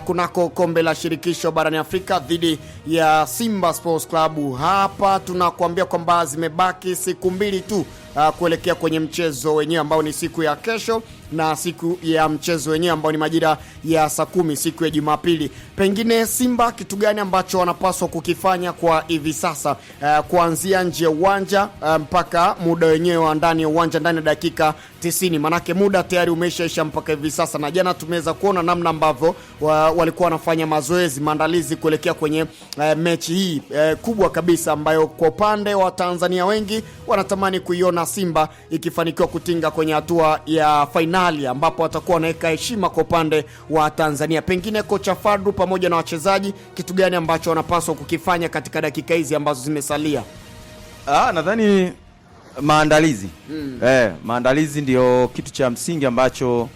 kunako kombe la shirikisho barani Afrika dhidi ya Simba Sports Club. Hapa tunakuambia kwamba zimebaki siku mbili tu kuelekea kwenye mchezo wenyewe ambao ni siku ya kesho, na siku ya mchezo wenyewe ambao ni majira ya saa 10 siku ya Jumapili. Pengine Simba kitu gani ambacho wanapaswa kukifanya kwa hivi sasa, kuanzia nje ya uwanja mpaka muda wenyewe wa ndani ya uwanja, ndani ya dakika 90? Manake muda tayari umeshaisha mpaka hivi sasa, na jana tumeweza kuona namna ambavyo walikuwa wanafanya mazoezi, maandalizi kuelekea kwenye mechi hii kubwa kabisa, ambayo kwa upande wa Tanzania wengi wanatamani kuiona Simba ikifanikiwa kutinga kwenye hatua ya finali, ambapo watakuwa wanaweka heshima kwa upande wa Tanzania. Pengine kocha Fadlu pamoja na wachezaji, kitu gani ambacho wanapaswa kukifanya katika dakika hizi ambazo zimesalia? Nadhani maandalizi. Maandalizi ndio kitu cha msingi ambacho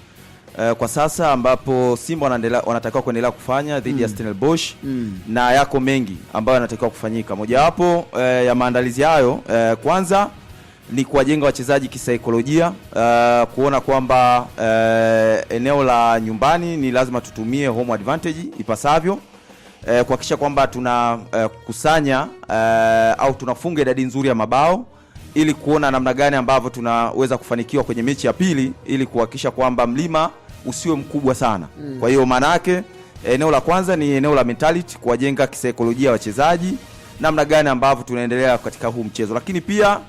kwa sasa ambapo Simba wanatakiwa kuendelea kufanya dhidi ya Stellenbosch, na yako mengi ambayo yanatakiwa kufanyika. Mojawapo ya maandalizi hayo, kwanza ni kuwajenga wachezaji kisaikolojia, kuona kwamba eneo la nyumbani ni lazima tutumie home advantage ipasavyo, kuhakikisha kwamba tunakusanya au tunafunga idadi nzuri ya mabao, ili kuona namna gani ambavyo tunaweza kufanikiwa kwenye mechi ya pili, ili kuhakikisha kwamba mlima usiwe mkubwa sana. Kwa hiyo maana yake eneo la kwanza ni eneo la mentality, kuwajenga kisaikolojia wachezaji, namna gani ambavyo tunaendelea katika huu mchezo. Lakini pia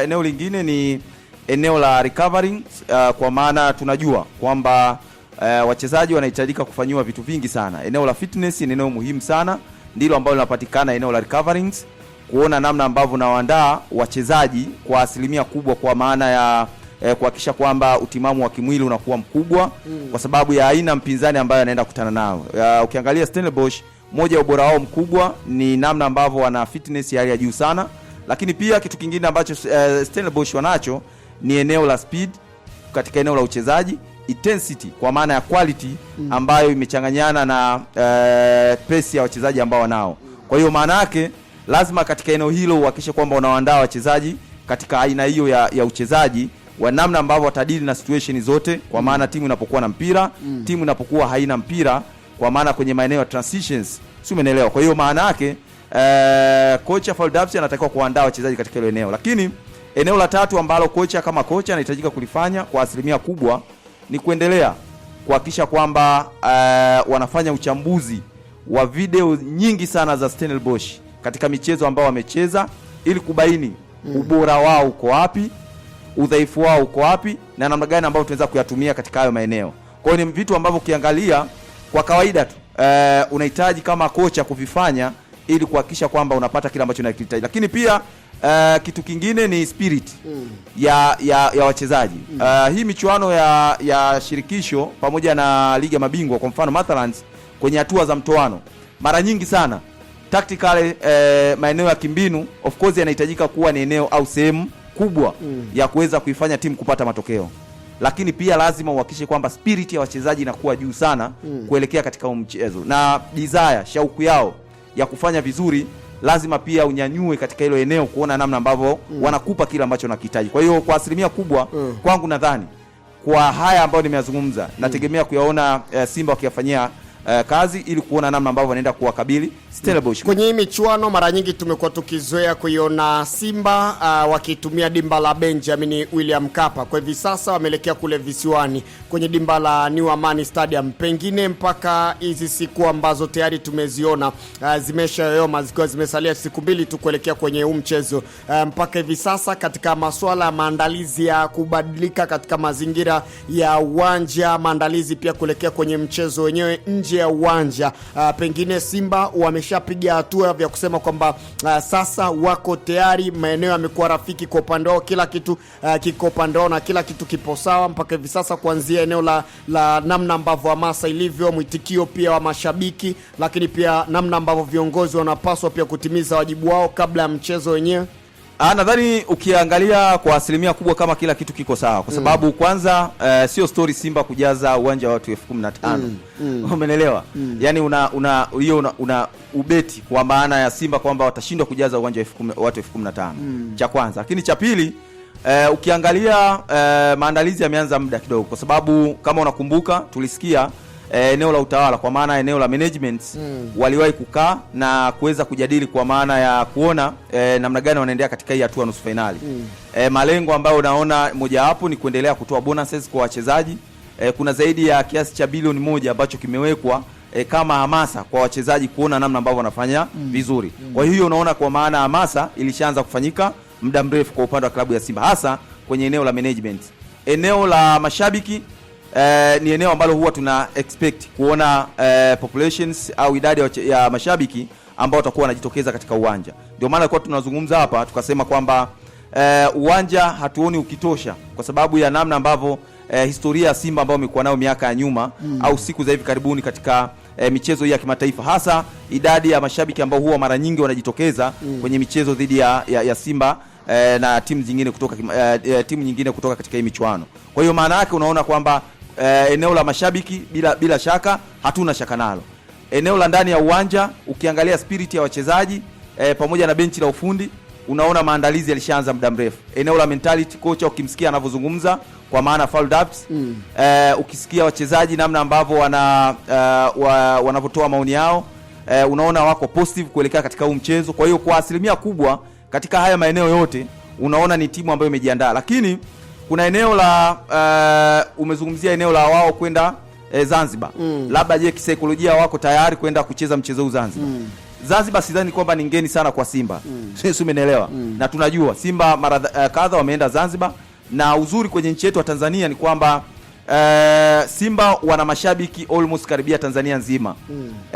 eneo lingine ni eneo la recovering, kwa maana tunajua kwamba wachezaji wanahitajika kufanywa vitu vingi sana. Eneo la fitness ni eneo muhimu sana, ndilo ambalo linapatikana eneo la recovery, kuona namna ambavyo nawaandaa wachezaji kwa asilimia kubwa, kwa maana ya kuhakikisha kwamba utimamu wa kimwili unakuwa mkubwa, kwa sababu ya aina mpinzani ambayo anaenda kukutana nao. Ukiangalia Stellenbosch, moja ya ubora wao mkubwa ni namna ambavyo wana fitness ya hali ya juu sana. Lakini pia kitu kingine ambacho Stellenbosch wanacho ni eneo la speed katika eneo la uchezaji, intensity kwa maana ya quality ambayo imechanganyana na pace ya wachezaji ambao wanao. Kwa hiyo maana yake lazima katika eneo hilo uhakikishe kwamba unawaandaa wachezaji katika aina hiyo ya uchezaji, wa namna ambavyo watadili na situation zote, kwa maana timu inapokuwa na mpira, timu inapokuwa haina mpira, kwa maana kwenye maeneo ya transitions, si umeelewa? Kwa hiyo maana yake kocha Faldabsi anatakiwa kuandaa wachezaji katika hilo eneo. Lakini eneo la tatu ambalo kocha kama kocha anahitajika kulifanya kwa asilimia kubwa ni kuendelea kuhakikisha kwamba wanafanya uchambuzi wa video nyingi sana za Stellenbosch katika michezo ambao wamecheza, ili kubaini ubora wao uko wapi, udhaifu wao uko wapi, na namna gani ambao tunaweza kuyatumia katika hayo maeneo. Kwa hiyo ni vitu ambavyo ukiangalia kwa kawaida tu unahitaji kama kocha kuvifanya, ili kuhakikisha kwamba unapata kile ambacho unakihitaji. Lakini pia kitu kingine ni spirit ya wachezaji. Hii michuano ya shirikisho pamoja na ligi ya mabingwa, kwa mfano Mathalands, kwenye hatua za mtoano, mara nyingi sana tactical maeneo ya kimbinu of course yanahitajika kuwa ni eneo au sehemu kubwa ya kuweza kuifanya timu kupata matokeo. Lakini pia lazima uhakikishe kwamba spirit ya wachezaji inakuwa juu sana kuelekea katika mchezo, na desire, shauku yao ya kufanya vizuri lazima pia unyanyue katika hilo eneo, kuona namna ambavyo wanakupa kile ambacho unakihitaji. Kwa hiyo kwa asilimia kubwa kwangu nadhani kwa haya ambayo nimeyazungumza, nategemea kuyaona Simba wakiyafanyia kazi, ili kuona namna ambavyo wanaenda kuwakabili Stellenbosch. Kwenye hii michuano mara nyingi tumekuwa tukizoea kuiona Simba wakitumia dimba la Benjamin William Mkapa. Kwa hivi sasa wameelekea kule visiwani kwenye dimba la New Amani Stadium. Pengine mpaka hizi siku ambazo tayari tumeziona zimeshayoyoma, zikiwa zimesalia siku mbili tu kuelekea kwenye huu mchezo, mpaka hivi sasa katika masuala ya maandalizi ya kubadilika katika mazingira ya uwanja, maandalizi pia kuelekea kwenye mchezo wenyewe nje ya uwanja, pengine Simba wameshapiga hatua vya kusema kwamba sasa wako tayari, maeneo yamekuwa rafiki kwa upande wao, kila kitu kiko upande wao na kila kitu kipo sawa mpaka hivi sasa, kuanzia eneo la namna ambavyo hamasa ilivyo, mwitikio pia wa mashabiki, lakini pia namna ambavyo viongozi wanapaswa pia kutimiza wajibu wao kabla ya mchezo wenyewe. Nadhani ukiangalia kwa asilimia kubwa kama kila kitu kiko sawa, kwa sababu kwanza sio story Simba kujaza uwanja wa watu 15,000. Umeelewa? Yani una ubeti kwa maana ya Simba kwamba watashindwa kujaza uwanja wa watu 15,000. Cha kwanza. Lakini cha pili, ukiangalia maandalizi yameanza muda kidogo, kwa sababu kama unakumbuka tulisikia eneo la utawala, kwa maana eneo la management waliwahi kukaa na kuweza kujadili kwa maana ya kuona namna gani wanaendelea katika hii hatua nusu finali. Malengo ambayo unaona moja hapo ni kuendelea kutoa bonuses kwa wachezaji. Kuna zaidi ya kiasi cha bilioni 1 ambacho kimewekwa kama hamasa kwa wachezaji kuona namna ambavyo wanafanya vizuri. Kwa hiyo unaona kwa maana hamasa ilishaanza kufanyika muda mrefu kwa upande wa klabu ya Simba, hasa kwenye eneo la management. Eneo la mashabiki ni eneo ambalo huwa tuna expect kuona populations au idadi ya mashabiki ambao watakuwa wanajitokeza katika uwanja. Ndio maana kwa tunazungumza hapa tukasema kwamba uwanja hatuoni ukitosha kwa sababu ya namna ambavyo historia ya Simba ambayo imekuwa nayo miaka ya nyuma au siku za hivi karibuni katika michezo hii ya kimataifa, hasa idadi ya mashabiki ambao huwa mara nyingi wanajitokeza kwenye michezo dhidi ya Simba na timu nyingine kutoka katika hii michuano. Kwa hiyo maana yake unaona kwamba eneo la mashabiki bila shaka hatuna shaka nalo. Eneo la ndani ya uwanja ukiangalia spirit ya wachezaji pamoja na benchi la ufundi, unaona maandalizi yalishaanza muda mrefu. Eneo la mentality, kocha ukimsikia anavyozungumza kwa maana foul ups, ukisikia wachezaji namna ambavyo wanavyotoa maoni yao, unaona wako positive kuelekea katika huu mchezo. Kwa hiyo kwa asilimia kubwa katika haya maeneo yote unaona ni timu ambayo imejiandaa. Lakini kuna eneo la umezungumzia eneo la wao kwenda Zanzibar. Labda je, kisaikolojia wako tayari kwenda kucheza mchezo huu Zanzibar? Zanzibar sidhani kwamba ni ngeni sana kwa Simba. Sisi umeelewa. Na tunajua Simba mara kadha wameenda Zanzibar, na uzuri kwenye nchi yetu ya Tanzania ni kwamba Simba wana mashabiki almost karibia Tanzania nzima,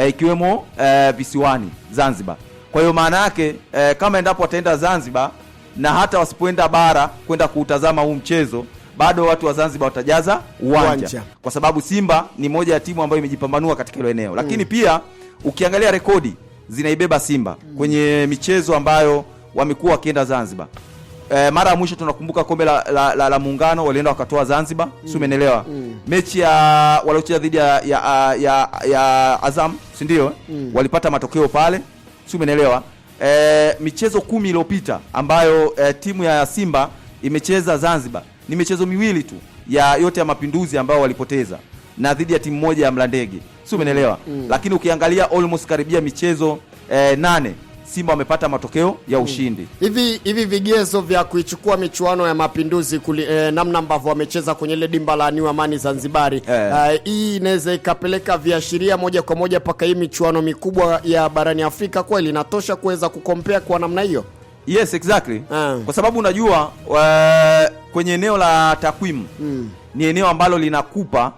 ikiwemo visiwani Zanzibar. Kwa hiyo maana yake kama endapo wataenda Zanzibar na hata wasipoenda bara kwenda kuutazama huu mchezo, bado watu wa Zanzibar watajaza uwanja. Kwa sababu Simba ni moja ya timu ambayo imejipambanua katika hilo eneo. Lakini pia ukiangalia rekodi zinaibeba Simba kwenye michezo ambayo wamekuwa wakienda Zanzibar. Mara ya mwisho tunakumbuka kombe la Muungano walienda wakatoa Zanzibar, si umeelewa? Mechi ya waliocheza dhidi ya Azam, si ndio? Walipata matokeo pale, si umeelewa? Michezo 10 iliyopita ambayo timu ya Simba imecheza Zanzibar ni michezo miwili tu ya yote ya Mapinduzi ambao walipoteza, na dhidi ya timu moja ya Mlandege, si umeelewa? Lakini ukiangalia almost karibia michezo 8 Simba wamepata matokeo ya ushindi. Hivi vigezo vya kuichukua michuano ya Mapinduzi namna ambavyo wamecheza kwenye ile dimba la New Amani Zanzibari, hii inaweza ikapeleka viashiria moja kwa moja paka hii michuano mikubwa ya barani Afrika kweli inatosha kuweza kukompea kwa namna hiyo? Yes, exactly. Kwa sababu unajua kwenye eneo la takwimu ni eneo ambalo linakupa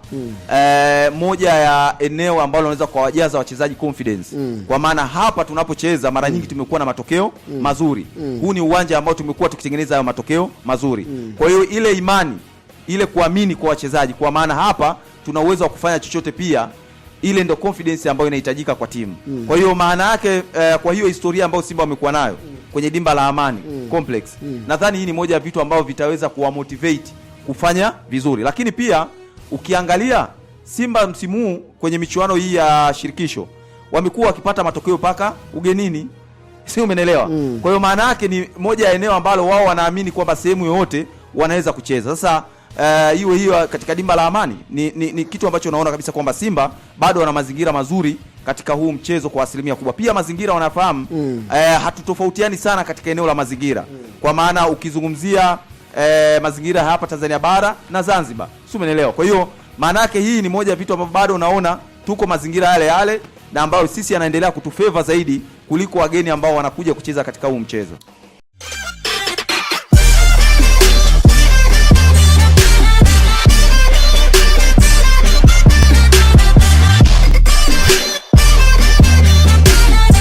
moja ya eneo ambalo unaweza kuwajaza wachezaji confidence. Kwa maana hapa tunapocheza mara nyingi tumekuwa na matokeo mazuri. Huu ni uwanja ambao tumekuwa tukitengeneza hayo matokeo mazuri. Kwa hiyo ile imani, ile kuamini kwa wachezaji, kwa maana hapa tuna uwezo wa kufanya chochote pia, ile ndio confidence ambayo inahitajika kwa timu. Kwa hiyo maana yake kwa hiyo historia ambayo Simba wamekuwa nayo kwenye dimba la Amani Complex, nadhani hii ni moja ya vitu ambavyo vitaweza kuwa motivate kufanya vizuri. Lakini pia ukiangalia Simba msimu huu kwenye michuano hii ya shirikisho wamekuwa wakipata matokeo paka ugenini, si umeelewa? Kwa hiyo maana yake ni moja ya eneo ambalo wao wanaamini kwamba sehemu yoyote wanaweza kucheza. Sasa hiyo katika dimba la Amani ni kitu ambacho unaona kabisa kwamba Simba bado wana mazingira mazuri katika huu mchezo kwa asilimia kubwa. Pia mazingira wanafahamu, hatutofautiani sana katika eneo la mazingira. Kwa maana ukizungumzia mazingira hapa Tanzania bara na Zanzibar, si umeelewa? Kwa hiyo maana yake hii ni moja ya vitu ambavyo bado unaona tuko mazingira yale na ambayo sisi yanaendelea kutufavor zaidi kuliko wageni ambao wanakuja kucheza katika huu mchezo.